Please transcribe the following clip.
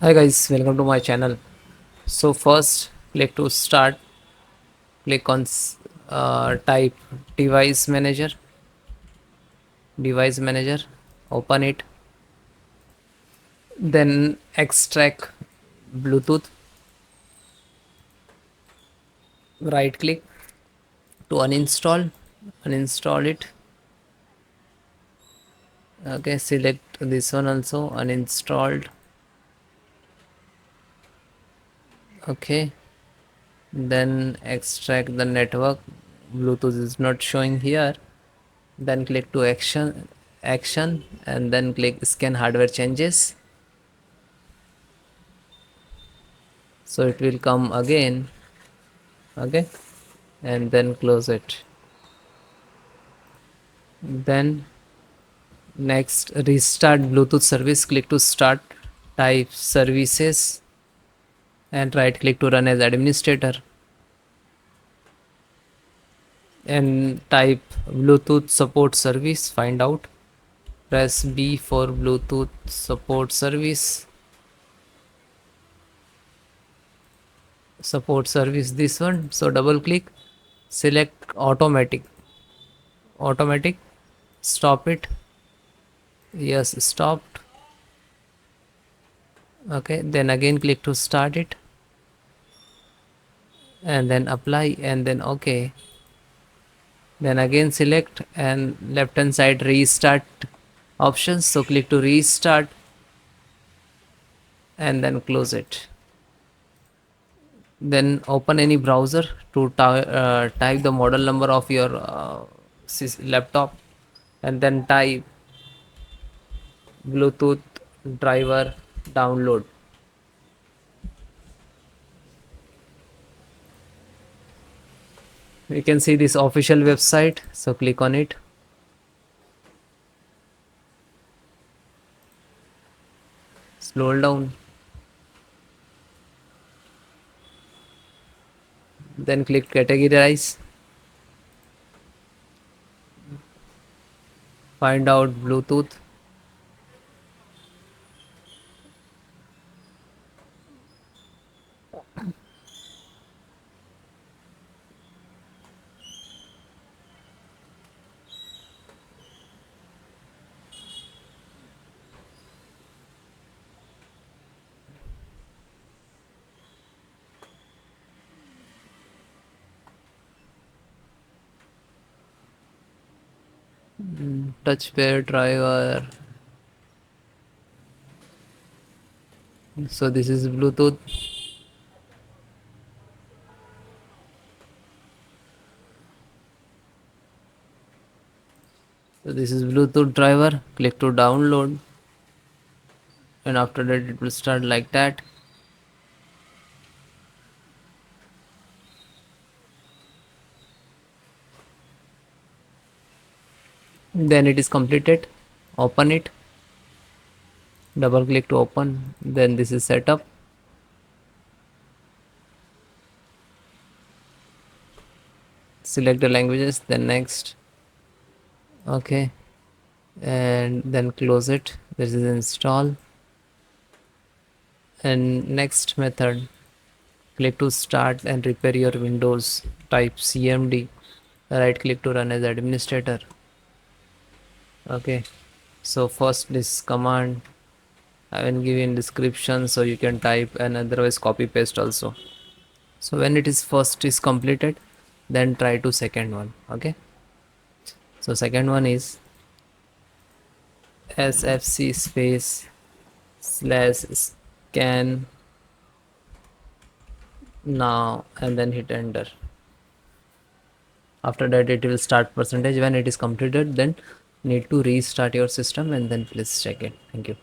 Hi guys, welcome to my channel. So first, click to start. Click on type device manager. Device manager. Open it. Then extract Bluetooth. Right click to uninstall. Uninstall it. Okay, select this one also. Uninstalled. Okay. Then extract the network. Bluetooth is not showing here. Then click to action and then click scan hardware changes. So it will come again. Okay, and then close it. Then next, restart Bluetooth service. Click to start, type services and right click to run as administrator and type Bluetooth support service. Find out, press B for Bluetooth support service. This one. So double click, select automatic, stop it. Yes, stopped. Okay, then again click to start it and then apply and then okay. Then again select and left hand side restart options. So click to restart and then close it. Then open any browser to type the model number of your laptop and then type Bluetooth driver download. You can see this official website, so click on it. Scroll down, then click categorize. Find out Bluetooth. Touch pair driver. So this is Bluetooth. So this is Bluetooth driver. Click to download and after that it will start like that. Then it is completed. Open it. Double click to open. Then this is setup. Select the languages. Then next. Okay. And then close it. This is install. And next method. Click to start and repair your Windows. Type CMD. Right click to run as administrator. Okay. So first this command I will give in description, so you can type and otherwise copy paste also. So when it is first is completed, then try to second one. Okay, so second one is sfc space slash scan now and then hit enter. After that it will start percentage. When it is completed, then need to restart your system and then please check it. Thank you.